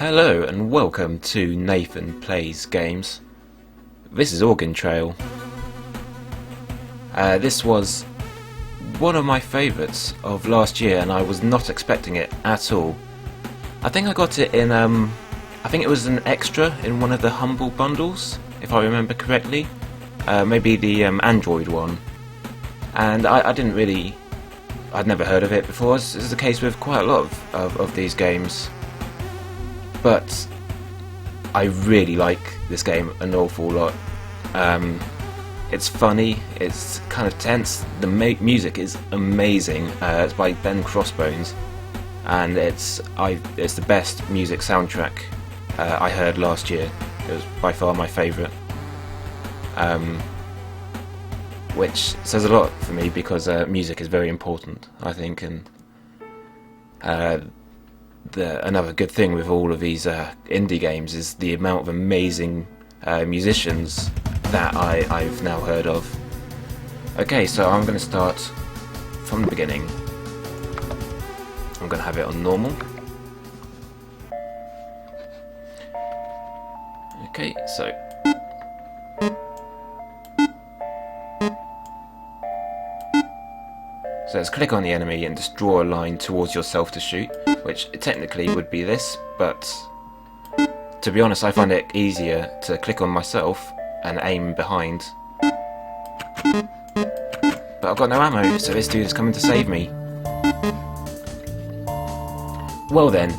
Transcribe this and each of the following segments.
Hello and welcome to Nathan Plays Games. This is Organ Trail. This was one of my favourites of last year and I was not expecting it at all. I think I got it in, I think it was an extra in one of the Humble bundles, if I remember correctly. Maybe the Android one. And I'd never heard of it before. This is the case with quite a lot of these games. But I really like this game an awful lot. It's funny, it's kind of tense, the music is amazing. It's by Ben Crossbones, and it's the best music soundtrack I heard last year. It was by far my favourite, which says a lot for me because music is very important, I think, and another good thing with all of these indie games is the amount of amazing musicians that I've now heard of. Okay, so I'm going to start from the beginning. I'm going to have it on normal. Okay, so let's click on the enemy and just draw a line towards yourself to shoot, which technically would be this, but to be honest I find it easier to click on myself and aim behind. But I've got no ammo, so this dude is coming to save me. Well then,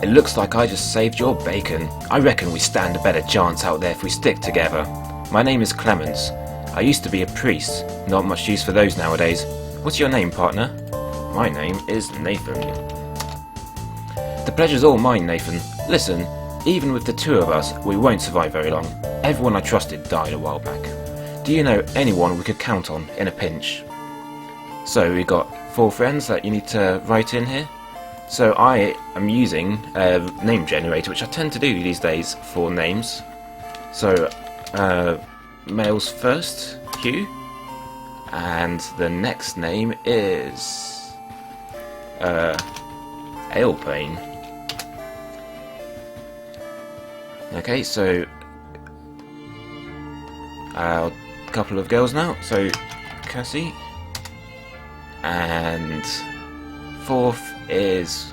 it looks like I just saved your bacon. I reckon we stand a better chance out there if we stick together. My name is Clemens. I used to be a priest, not much use for those nowadays. What's your name, partner? My name is Nathan. The pleasure's all mine, Nathan. Listen, even with the two of us, we won't survive very long. Everyone I trusted died a while back. Do you know anyone we could count on in a pinch? So we got 4 friends that you need to write in here. So I am using a name generator, which I tend to do these days for names. So, males first, Hugh. And the next name is Ailplane. Okay, so a couple of girls now. So Cassie, and 4th is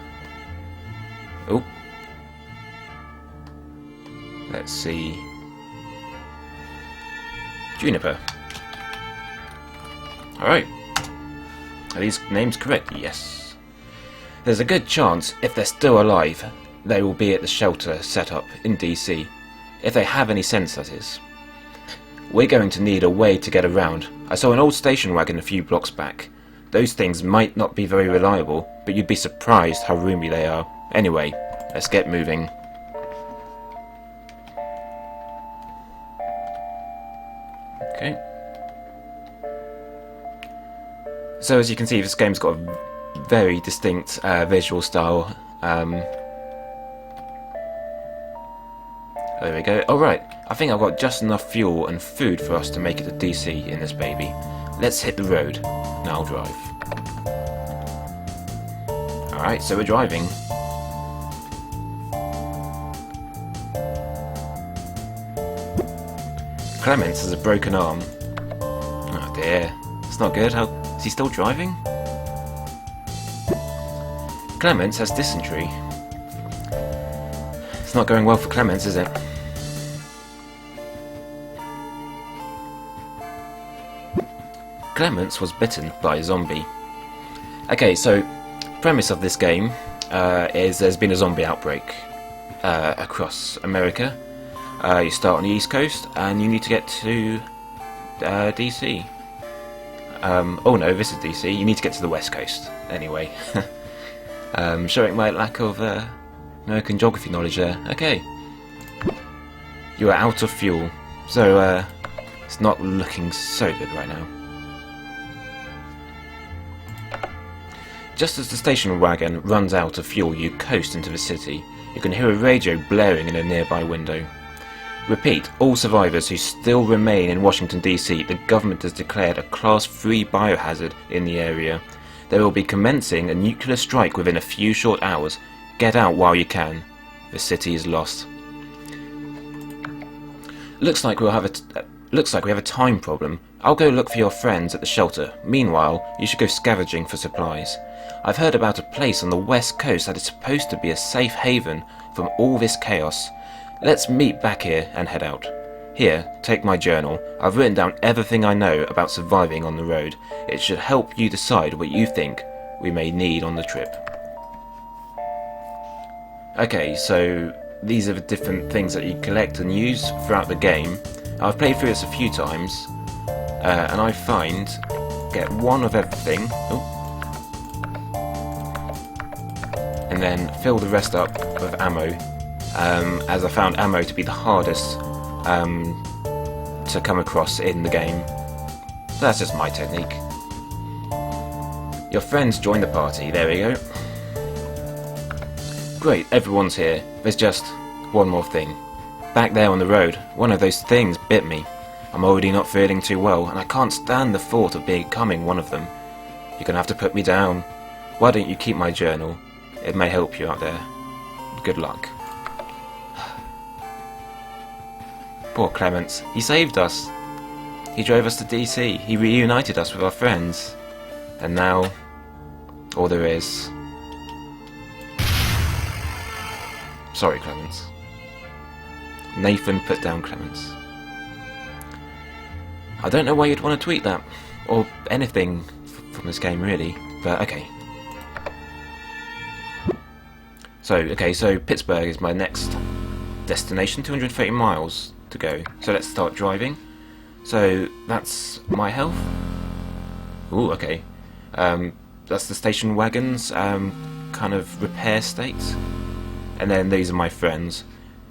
let's see, Juniper. Alright. Are these names correct? Yes. There's a good chance, if they're still alive, they will be at the shelter set up in DC. If they have any sense, that is. We're going to need a way to get around. I saw an old station wagon a few blocks back. Those things might not be very reliable, but you'd be surprised how roomy they are. Anyway, let's get moving. Okay. So as you can see, this game's got a very distinct visual style. There we go. Alright, I think I've got just enough fuel and food for us to make it to DC in this baby. Let's hit the road. Now I'll drive. Alright, so we're driving. Clemens has a broken arm. Oh dear, it's not good. Is he still driving? Clemens has dysentery. It's not going well for Clemens, is it? Clemens was bitten by a zombie. Okay, so premise of this game is there's been a zombie outbreak across America. You start on the East Coast and you need to get to DC. Oh no, this is DC. You need to get to the West Coast. Anyway, showing my lack of American geography knowledge there. Okay, you are out of fuel, so it's not looking so good right now. Just as the station wagon runs out of fuel, you coast into the city. You can hear a radio blaring in a nearby window. Repeat, all survivors who still remain in Washington DC, the government has declared a Class 3 biohazard in the area. They will be commencing a nuclear strike within a few short hours. Get out while you can. The city is lost. Looks like we have a time problem. I'll go look for your friends at the shelter. Meanwhile, you should go scavenging for supplies. I've heard about a place on the west coast that is supposed to be a safe haven from all this chaos. Let's meet back here and head out. Here, take my journal. I've written down everything I know about surviving on the road. It should help you decide what you think we may need on the trip. Okay, so these are the different things that you collect and use throughout the game. I've played through this a few times, and I find get one of everything, and then fill the rest up with ammo, as I found ammo to be the hardest to come across in the game. That's just my technique. Your friends join the party, there we go. Great, everyone's here. There's just one more thing. Back there on the road, one of those things bit me. I'm already not feeling too well, and I can't stand the thought of becoming one of them. You're gonna have to put me down. Why don't you keep my journal? It may help you out there. Good luck. Poor Clements. He saved us. He drove us to DC. He reunited us with our friends. And now, all there is. Sorry, Clements. Nathan put down Clements. I don't know why you'd want to tweet that, or anything from this game really, but okay. So Pittsburgh is my next destination, 230 miles to go. So let's start driving. So that's my health. Ooh, okay. That's the station wagon's kind of repair state. And then these are my friends.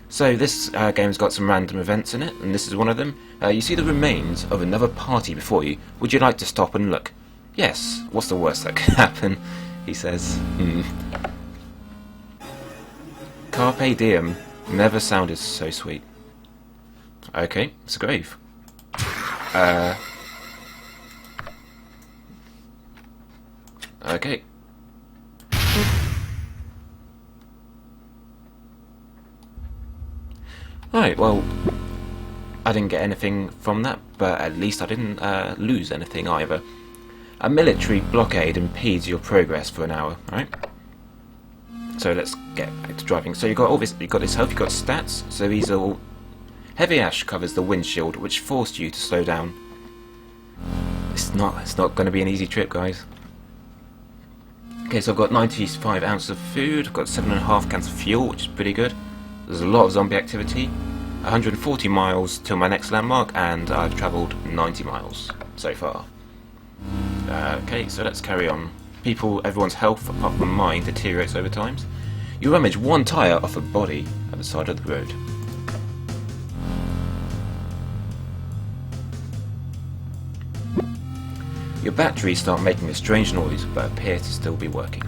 So this game's got some random events in it, and this is one of them. You see the remains of another party before you. Would you like to stop and look? Yes. What's the worst that could happen? He says. Carpe diem never sounded so sweet. Okay, it's a grave. Okay. Right, well, I didn't get anything from that, but at least I didn't lose anything either. A military blockade impedes your progress for an hour, right? So let's get back to driving. So you got all this, you got this health, you got stats. So these are all. Heavy ash covers the windshield, which forced you to slow down. It's not going to be an easy trip, guys. Okay, so I've got 95 ounces of food. I've got 7.5 cans of fuel, which is pretty good. There's a lot of zombie activity. 140 miles till my next landmark, and I've travelled 90 miles so far. Okay, so let's carry on. Everyone's health, apart from mine, deteriorates over time. You rummage one tyre off a body at the side of the road. Your batteries start making a strange noise, but appear to still be working.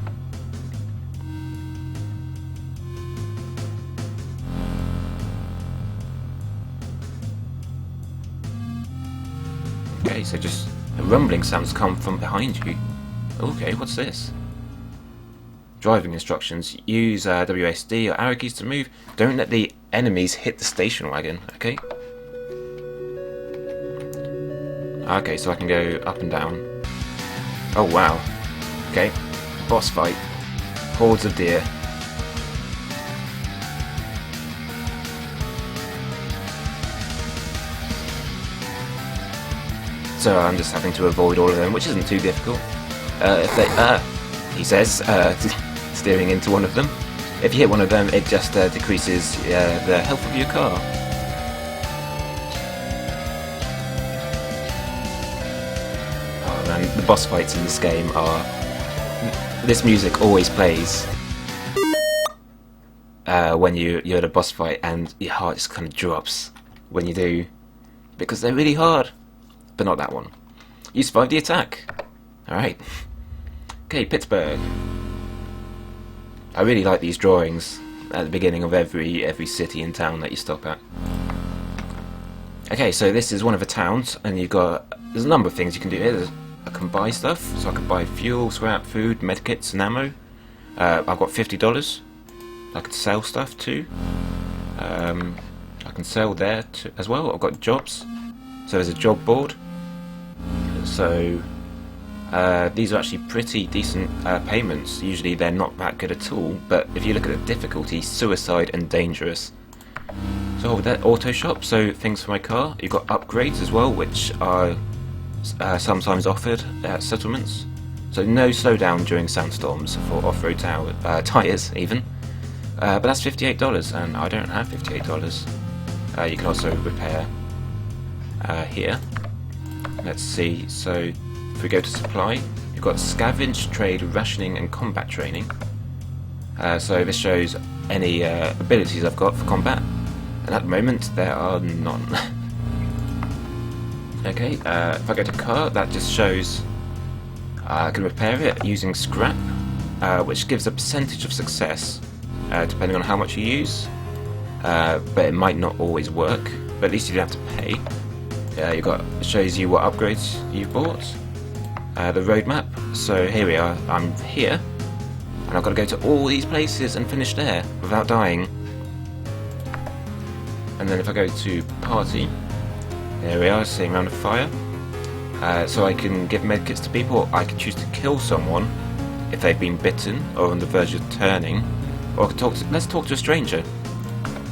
Okay, so just rumbling sounds come from behind you. Okay, what's this? Driving instructions. Use WSD or arrow keys to move. Don't let the enemies hit the station wagon. Okay. Okay, so I can go up and down. Oh wow. Okay. Boss fight. Hordes of deer. So I'm just having to avoid all of them, which isn't too difficult. If they, he says, steering into one of them. If you hit one of them, it just decreases the health of your car. Oh man, the boss fights in this game are... This music always plays when you're at a boss fight, and your heart just kind of drops when you do, because they're really hard. But not that one. You survived the attack. Alright. Okay, Pittsburgh. I really like these drawings at the beginning of every city and town that you stop at. Okay, so this is one of the towns, and there's a number of things you can do here. I can buy stuff, so I can buy fuel, scrap, food, medkits, and ammo. I've got $50. I could sell stuff too. I can sell there too, as well. I've got jobs. So there's a job board. So these are actually pretty decent payments. Usually they're not that good at all, but if you look at the difficulty, suicide and dangerous. So that auto shop, so things for my car. You've got upgrades as well, which are sometimes offered at settlements. So no slowdown during sandstorms for off-road tyres even. But that's $58, and I don't have $58. You can also repair here. Let's see, so if we go to supply, you've got scavenge, trade, rationing and combat training. So this shows any abilities I've got for combat, and at the moment there are none. Okay, if I go to car, that just shows I can repair it using scrap, which gives a percentage of success depending on how much you use, but it might not always work, but at least you don't have to pay. It shows you what upgrades you've bought, the roadmap. So here we are, I'm here, and I've got to go to all these places and finish there without dying. And then if I go to party, there we are, sitting around a fire. So I can give medkits to people. I can choose to kill someone if they've been bitten or on the verge of turning, or I can let's talk to a stranger.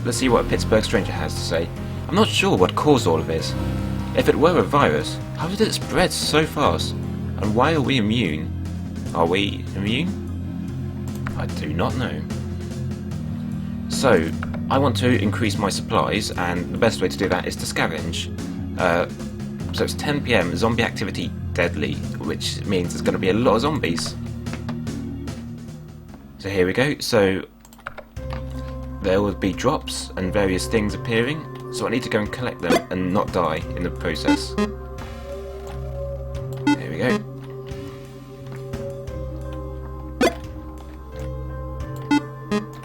Let's see what a Pittsburgh stranger has to say. I'm not sure what caused all of this. If it were a virus, how did it spread so fast? And why are we immune? Are we immune? I do not know. So, I want to increase my supplies, and the best way to do that is to scavenge. So it's 10 PM, zombie activity deadly, which means there's going to be a lot of zombies. So here we go. So there will be drops and various things appearing, so I need to go and collect them and not die in the process. There we go.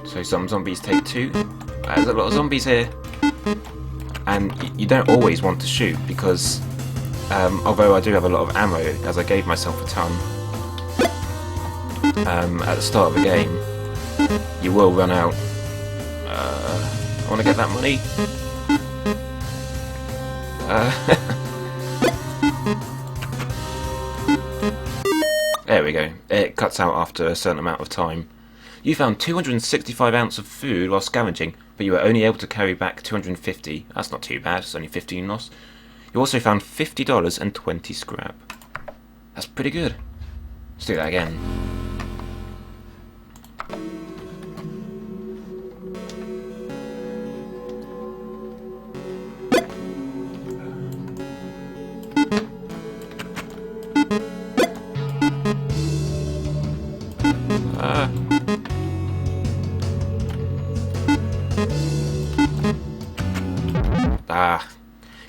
So some zombies take 2. There's a lot of zombies here. And you don't always want to shoot, because although I do have a lot of ammo, as I gave myself a ton at the start of the game, you will run out. I want to get that money. There we go. It cuts out after a certain amount of time. You found 265 ounces of food while scavenging, but you were only able to carry back 250. That's not too bad, it's only 15 loss. You also found $50 and 20 scrap. That's pretty good. Let's do that again.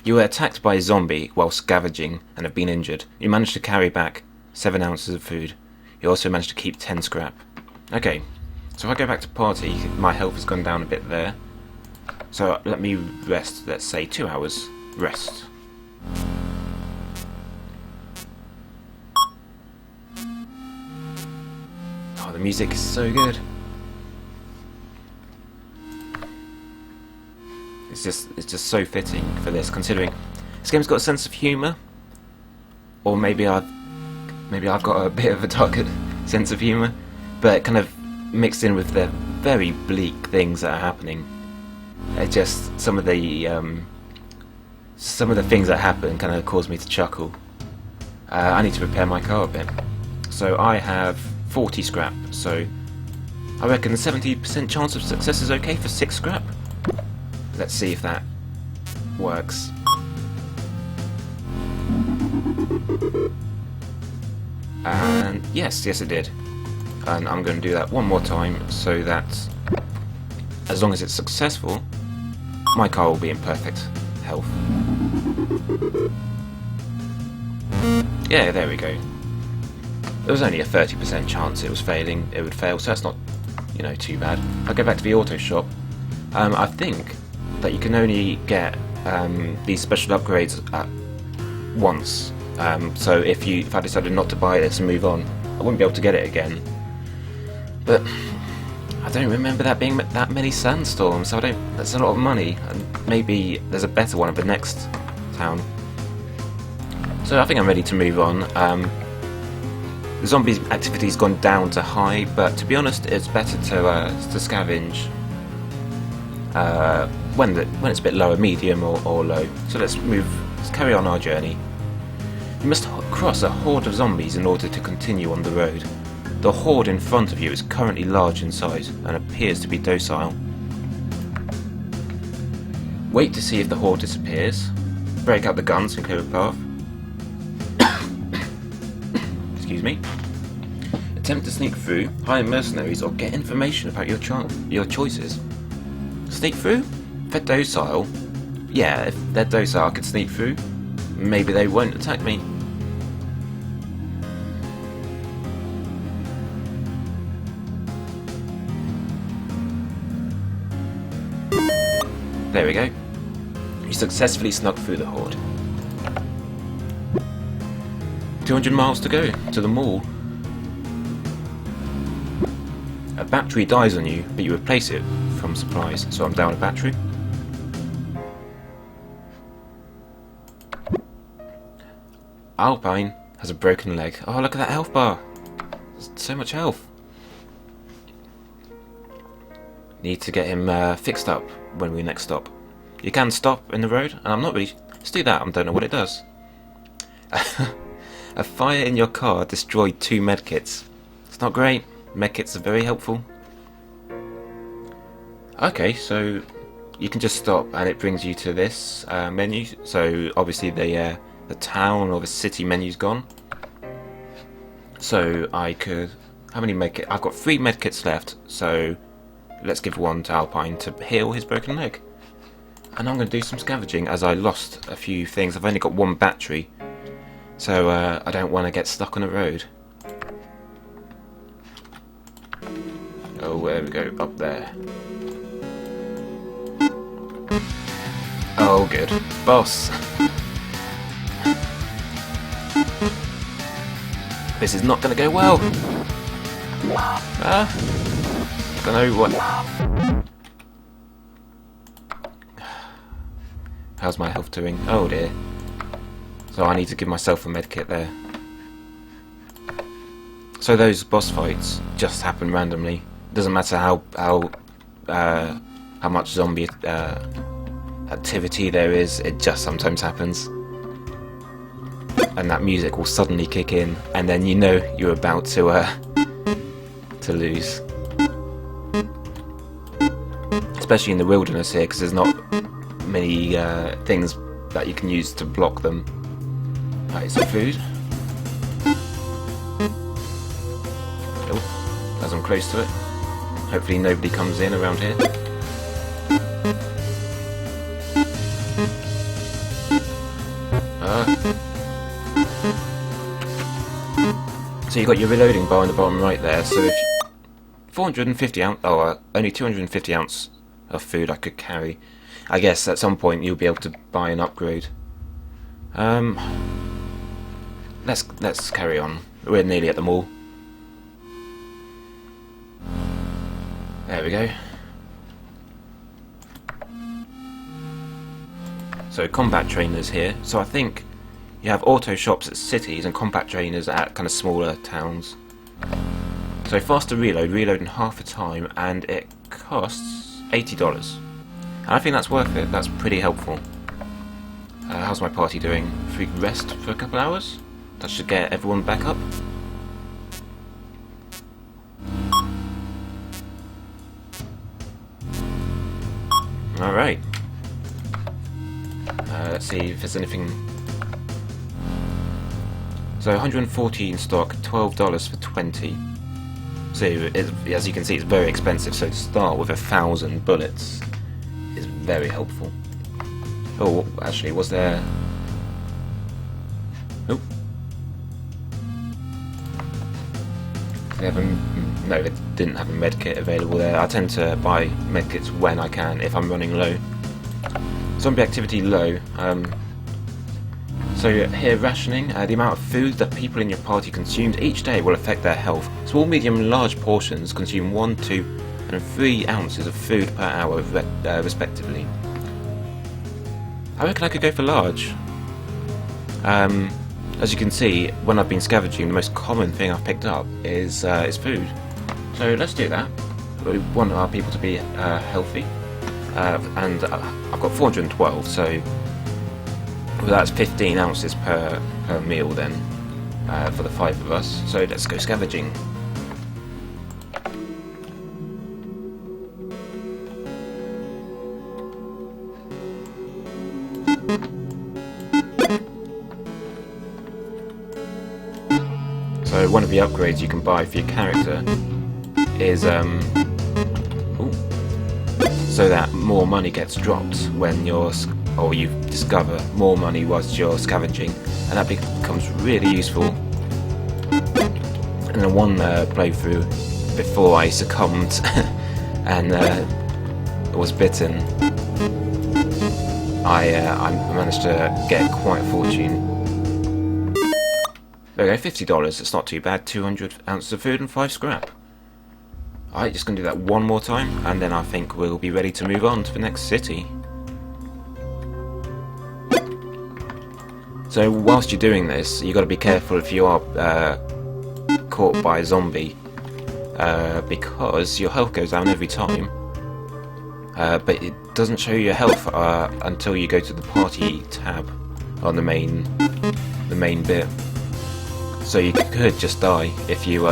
You were attacked by a zombie while scavenging and have been injured. You managed to carry back 7 ounces of food. You also managed to keep 10 scrap. Okay, so if I go back to party, my health has gone down a bit there. So let me rest, let's say 2 hours rest. Oh, the music is so good. It's just so fitting for this, considering this game's got a sense of humour, or maybe I've got a bit of a darker sense of humour, but kind of mixed in with the very bleak things that are happening. Just some of the things that happen kind of cause me to chuckle. I need to repair my car a bit, so I have 40 scrap. So I reckon 70% chance of success is okay for 6 scrap. Let's see if that works. And yes it did. And I'm going to do that one more time, so that as long as it's successful, my car will be in perfect health. Yeah, there we go. There was only a 30% chance it would fail, so that's not, too bad. I'll go back to the auto shop. I think that you can only get these special upgrades at once. So if I decided not to buy this and move on, I wouldn't be able to get it again. But I don't remember that being that many sandstorms, so that's a lot of money, and maybe there's a better one at the next town. So I think I'm ready to move on. The zombie activity's gone down to high, but to be honest, it's better to scavenge when it's a bit lower, medium or low. So let's carry on our journey. You must cross a horde of zombies in order to continue on the road. The horde in front of you is currently large in size and appears to be docile. Wait to see if the horde disappears. Break out the guns and clear a path. Excuse me. Attempt to sneak through, hire mercenaries, or get information about your choices. Sneak through? If they're docile, yeah, if they're docile I could sneak through. Maybe they won't attack me. There we go. You successfully snuck through the horde. 200 miles to go to the mall. A battery dies on you, but you replace it from supplies, so I'm down a battery. Alpine has a broken leg. Oh, look at that health bar. There's so much health. Need to get him fixed up when we next stop. You can stop in the road, and I'm not really... Let's do that, I don't know what it does. A fire in your car destroyed 2 medkits. It's not great. Medkits are very helpful. Okay, so you can just stop and it brings you to this menu. So obviously the town or the city menu's gone. So I could... How many medkits? I've got 3 medkits left, so let's give one to Alpine to heal his broken leg. And I'm going to do some scavenging as I lost a few things. I've only got 1 battery, so I don't want to get stuck on the road. Oh, there we go, up there. Oh, good. Boss! This is not going to go well! Don't know what... How's my health doing? Oh dear. So I need to give myself a medkit there. So those boss fights just happen randomly. Doesn't matter how much zombie activity there is, it just sometimes happens. And that music will suddenly kick in, and then you know you're about to lose. Especially in the wilderness here, because there's not many things that you can use to block them. Right, some food. Oh, as I'm close to it. Hopefully nobody comes in around here. So you've got your reloading bar in the bottom right there, so if 450 ounce, only 250 ounce of food I could carry. I guess at some point you'll be able to buy an upgrade. Let's carry on. We're nearly at the mall. There we go. So combat trainers here. So I think you have auto shops at cities and combat trainers at kind of smaller towns. So faster reload in half the time, and it costs $80. And I think that's worth it. That's pretty helpful. How's my party doing? Free rest for a couple hours? That should get everyone back up. Alright. Let's see if there's anything. So 140 in stock, $12 for 20. So as you can see, it's very expensive. So to start with 1,000 bullets is very helpful. Oh, actually, was there? Oh, no, it didn't have a medkit available there. I tend to buy medkits when I can, if I'm running low. Zombie activity low. So here, rationing. The amount of food that people in your party consumed each day will affect their health. Small, medium, and large portions consume 1 to and 3 ounces of food per hour, respectively. I reckon I could go for large. As you can see, when I've been scavenging, the most common thing I've picked up is food. So let's do that. We want our people to be healthy, and I've got 412, so well, that's 15 ounces per meal then, for the 5 of us. So let's go scavenging. So one of the upgrades you can buy for your character is so that more money gets dropped when you discover more money whilst you're scavenging, and that becomes really useful. And then one playthrough before I succumbed and was bitten, I managed to get quite a fortune. There we go, $50, it's not too bad, 200 ounces of food and 5 scrap. Alright, just going to do that one more time, and then I think we'll be ready to move on to the next city. So whilst you're doing this, you've got to be careful if you are caught by a zombie, because your health goes down every time, but it doesn't show your health until you go to the party tab on the main bit. So you could just die if your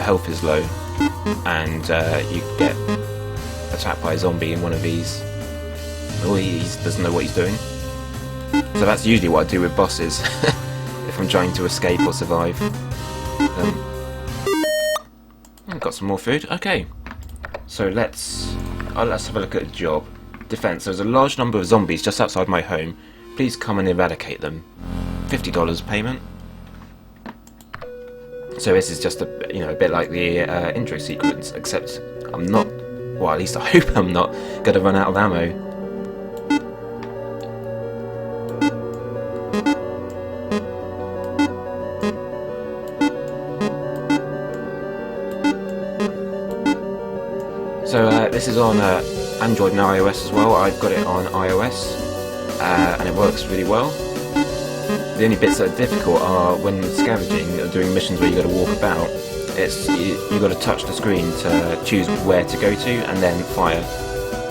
health is low and you get attacked by a zombie in one of these. Oh, he doesn't know what he's doing. So that's usually what I do with bosses if I'm trying to escape or survive. I've got some more food. Okay, so let's have a look at the job. Defense. There's a large number of zombies just outside my home. Please come and eradicate them. $50 payment. So this is just a bit like the intro sequence, except I'm not, well, at least I hope I'm not going to run out of ammo. So this is on Android and iOS as well. I've got it on iOS, and it works really well. The only bits that are difficult are when scavenging or doing missions where you've got to walk about. You've got to touch the screen to choose where to go to and then fire,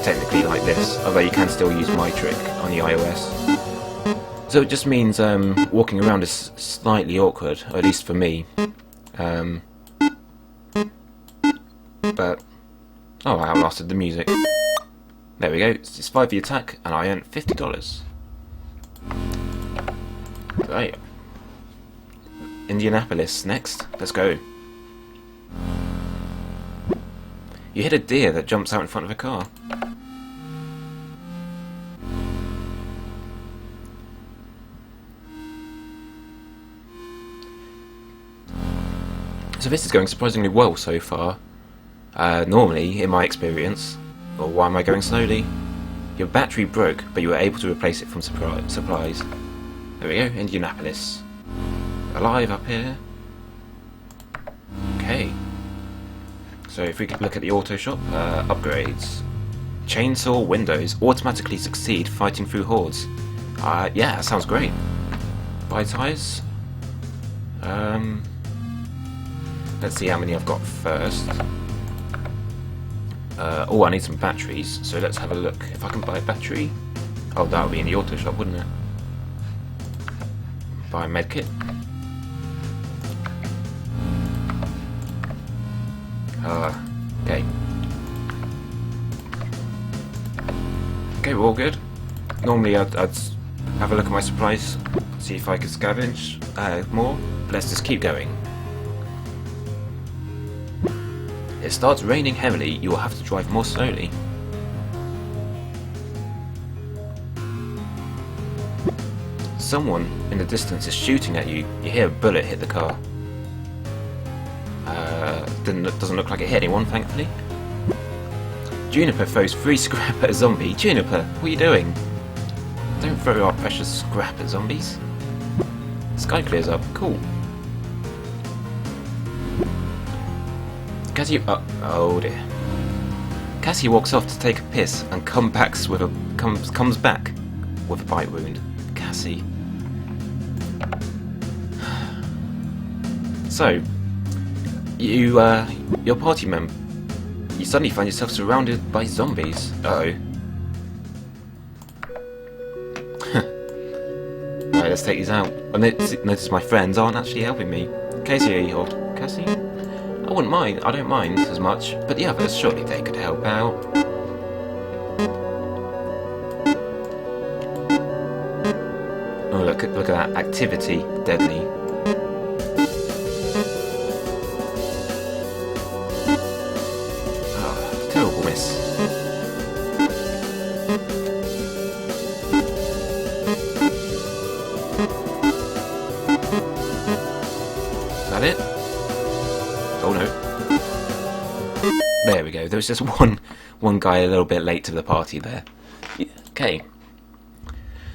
technically like this, although you can still use my trick on the iOS. So it just means walking around is slightly awkward, or at least for me. But, oh, I outlasted the music. There we go, it's 5 the attack and I earned $50. Right. Indianapolis next. Let's go. You hit a deer that jumps out in front of a car. So this is going surprisingly well so far. Normally, in my experience, or why am I going slowly? Your battery broke, but you were able to replace it from supplies. There we go, Indianapolis. Alive up here. Okay. So if we could look at the auto shop, upgrades. Chainsaw windows automatically succeed fighting through hordes. Yeah, that sounds great. Buy tyres. Let's see how many I've got first. Oh, I need some batteries, so let's have a look. If I can buy a battery. Oh, that would be in the auto shop, wouldn't it? Buy a medkit. Okay. Okay, we're all good. Normally I'd have a look at my supplies, see if I could scavenge more, but let's just keep going. It starts raining heavily, you will have to drive more slowly. Someone in the distance is shooting at you. You hear a bullet hit the car. Doesn't look like it hit anyone, thankfully. Juniper throws free scrap at a zombie. Juniper, what are you doing? Don't throw our precious scrap at zombies. Sky clears up. Cool. As you oh dear. Cassie walks off to take a piss and comes back with a bite wound. Cassie. So, your party member, you suddenly find yourself surrounded by zombies. Uh-oh. Right, let's take these out. I notice my friends aren't actually helping me. Casey or Cassie? I don't mind as much, but the others, surely they could help out. Oh, look at that activity, deadly. Oh, terrible miss. Is that it? Oh no. There we go. There was just one guy a little bit late to the party there. Okay.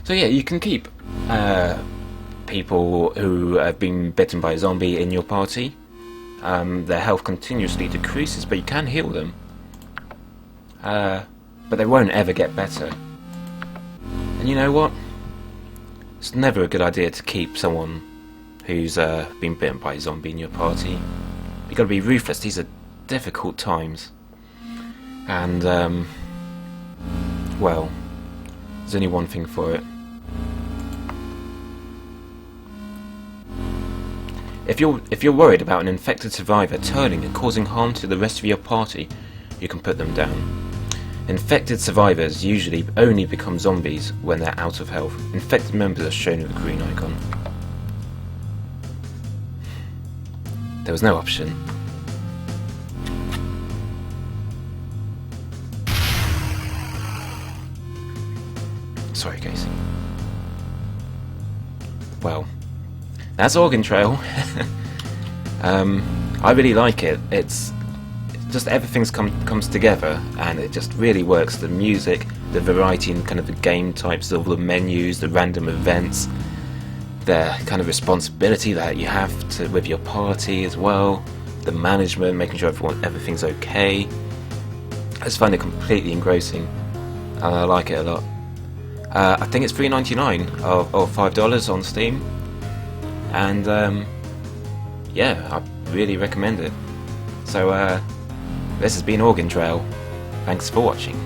So yeah, you can keep people who have been bitten by a zombie in your party. Their health continuously decreases, but you can heal them. But they won't ever get better. And you know what? It's never a good idea to keep someone who's been bitten by a zombie in your party. You've got to be ruthless. These are difficult times. And, well, there's only one thing for it. If you're worried about an infected survivor turning and causing harm to the rest of your party, you can put them down. Infected survivors usually only become zombies when they're out of health. Infected members are shown with a green icon. There was no option. Sorry, Casey. Well, that's Organ Trail. I really like it. It's just everything comes together, and it just really works. The music, the variety and kind of the game types, all the menus, the random events, the kind of responsibility that you have with your party as well, the management, making sure everything's okay. I just find it completely engrossing, and I like it a lot. I think it's $3.99 or $5 on Steam, and yeah, I really recommend it. So this has been Organ Trail. Thanks for watching.